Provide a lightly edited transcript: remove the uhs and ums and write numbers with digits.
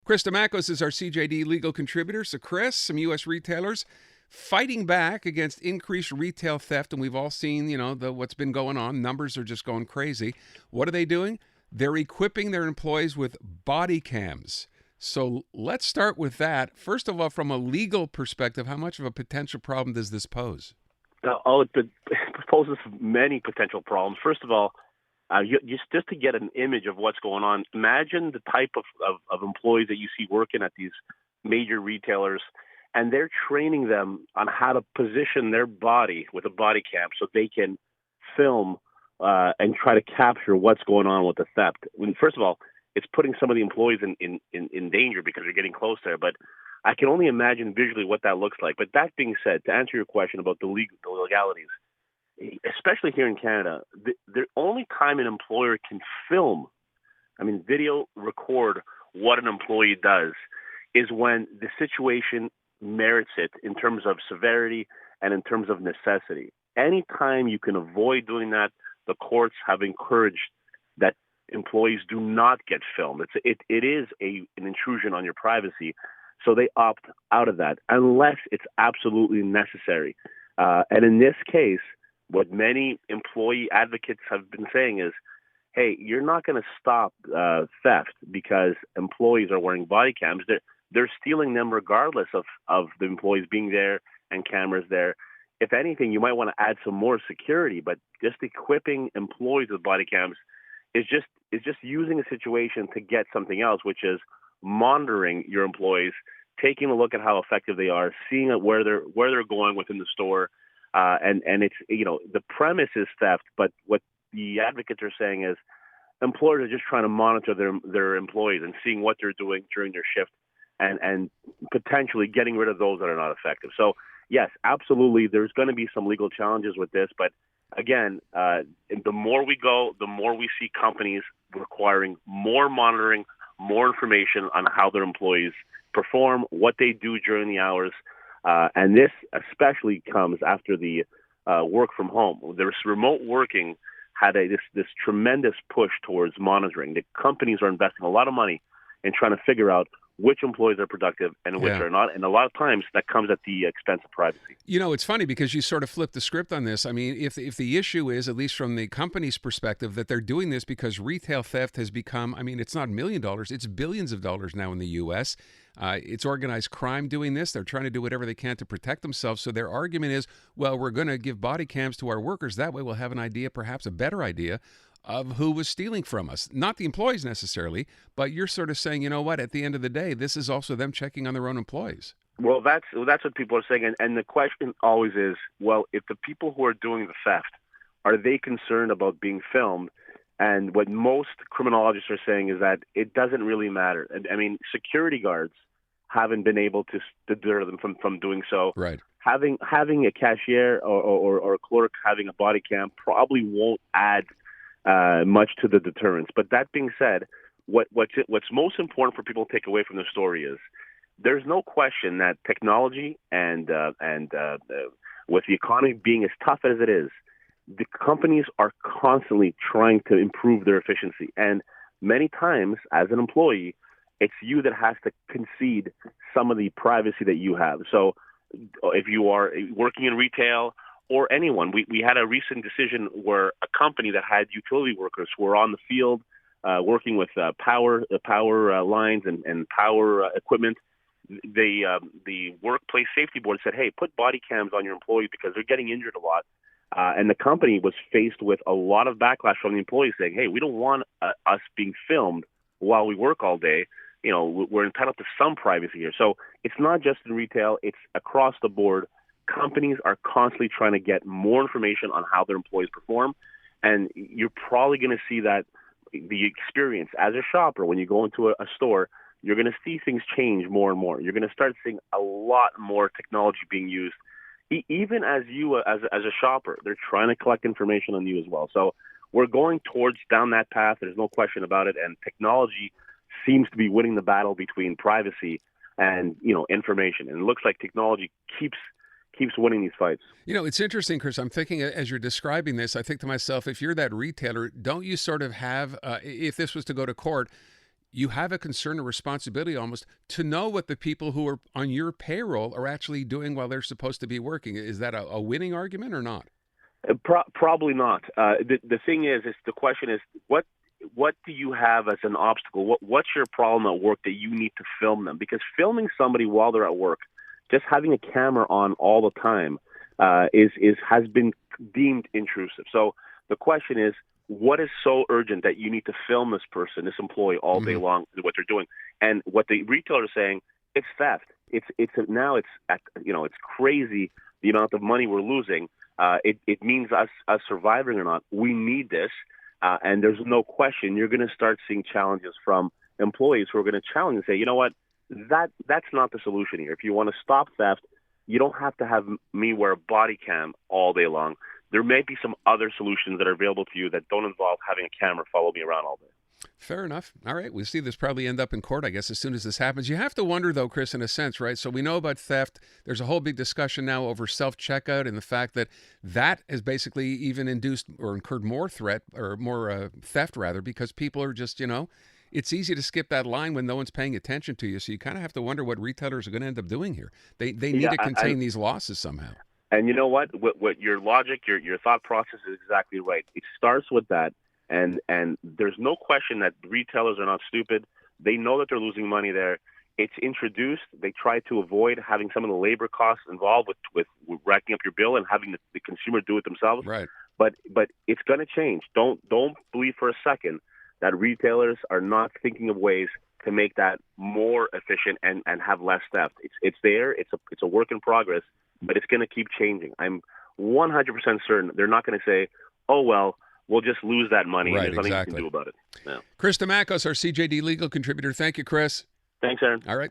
Chris Dimakos is our CJAD legal contributor. So, Chris, some U.S. retailers fighting back against increased retail theft, and we've all seen, what's been going on. Numbers are just going crazy. What are they doing? They're equipping their employees with body cams. So let's start with that. First of all, from a legal perspective, how much of a potential problem does this pose? It poses many potential problems. First of all, just to get an image of what's going on, imagine the type of employees that you see working at these major retailers, and they're training them on how to position their body with a body cam so they can film and try to capture what's going on with the theft. First of all, it's putting some of the employees in danger because they're getting close there. But I can only imagine visually what that looks like. But that being said, to answer your question about the legalities, especially here in Canada, the only time an employer can video record what an employee does is when the situation merits it in terms of severity and in terms of necessity. Anytime you can avoid doing that, the courts have encouraged that employees do not get filmed. It is an intrusion on your privacy, so they opt out of that unless it's absolutely necessary. And in this case, what many employee advocates have been saying is, hey, you're not going to stop theft because employees are wearing body cams. They're stealing them regardless of the employees being there and cameras there. If anything, you might want to add some more security, but just equipping employees with body cams is just using a situation to get something else, which is monitoring your employees, taking a look at how effective they are, seeing where they're going within the store. And it's, the premise is theft, but what the advocates are saying is employers are just trying to monitor their employees and seeing what they're doing during their shift and potentially getting rid of those that are not effective. So yes, absolutely, there's going to be some legal challenges with this, but again, the more we go, the more we see companies requiring more monitoring, more information on how their employees perform, what they do during the hours. And this especially comes after the work from home. There's remote working had this tremendous push towards monitoring. The companies are investing a lot of money in trying to figure out which employees are productive and which are not. And a lot of times that comes at the expense of privacy. It's funny because you sort of flip the script on this. I mean, if the issue is, at least from the company's perspective, that they're doing this because retail theft has become, it's not $1 million, it's billions of dollars now in the U.S. It's organized crime doing this. They're trying to do whatever they can to protect themselves. So their argument is, well, we're going to give body cams to our workers. That way we'll have an idea, perhaps a better idea, of who was stealing from us. Not the employees necessarily, but you're sort of saying, you know what, at the end of the day, this is also them checking on their own employees. Well, that's what people are saying. And the question always is, well, if the people who are doing the theft, are they concerned about being filmed? And what most criminologists are saying is that it doesn't really matter. Security guards haven't been able to deter them from doing so. Right. Having a cashier or a clerk having a body cam probably won't add much to the deterrence. But that being said, what's most important for people to take away from the story is there's no question that technology and with the economy being as tough as it is, the companies are constantly trying to improve their efficiency. And many times, as an employee, it's you that has to concede some of the privacy that you have. So if you are working in retail or anyone, we had a recent decision where a company that had utility workers who were on the field working with power lines and power equipment. The workplace safety board said, hey, put body cams on your employees because they're getting injured a lot. And the company was faced with a lot of backlash from the employees saying, hey, we don't want us being filmed while we work all day. We're entitled to some privacy here. So it's not just in retail, it's across the board. Companies are constantly trying to get more information on how their employees perform. And you're probably going to see that the experience as a shopper, when you go into a store, you're going to see things change more and more. You're going to start seeing a lot more technology being used. Even as you, as a shopper, they're trying to collect information on you as well. So we're going down that path. There's no question about it. And technology seems to be winning the battle between privacy and, information. And it looks like technology keeps winning these fights. It's interesting, Chris. I'm thinking as you're describing this, I think to myself, if you're that retailer, don't you sort of have, if this was to go to court, you have a concern or responsibility almost to know what the people who are on your payroll are actually doing while they're supposed to be working. Is that a winning argument or not? Probably not. The thing is the question is what do you have as an obstacle? What's your problem at work that you need to film them? Because filming somebody while they're at work, just having a camera on all the time, has been deemed intrusive. So the question is, what is so urgent that you need to film this person, this employee, all day long, what they're doing? And what the retailer is saying, it's theft. It's crazy the amount of money we're losing. It means us surviving or not. We need this, and there's no question you're going to start seeing challenges from employees who are going to challenge and say, you know what, that's not the solution here. If you want to stop theft, you don't have to have me wear a body cam all day long. There may be some other solutions that are available to you that don't involve having a camera follow me around all day. Fair enough. All right. We'll see this probably end up in court, I guess, as soon as this happens. You have to wonder, though, Chris, in a sense, right? So we know about theft. There's a whole big discussion now over self-checkout and the fact that has basically even induced or incurred more theft, rather, because people are just, it's easy to skip that line when no one's paying attention to you. So you kind of have to wonder what retailers are going to end up doing here. They need to contain these losses somehow. And you know what? What your logic, your thought process is exactly right. It starts with that. And there's no question that retailers are not stupid. They know that they're losing money there. It's introduced. They try to avoid having some of the labor costs involved with racking up your bill and having the consumer do it themselves. Right. But it's going to change. Don't believe for a second that retailers are not thinking of ways to make that more efficient and have less theft. It's there. It's a work in progress, but it's going to keep changing. I'm 100% certain they're not going to say, oh, well, we'll just lose that money. Right, and there's nothing exactly. you can do about it. Yeah. Chris Dimakos, our CJAD legal contributor. Thank you, Chris. Thanks, Aaron. All right.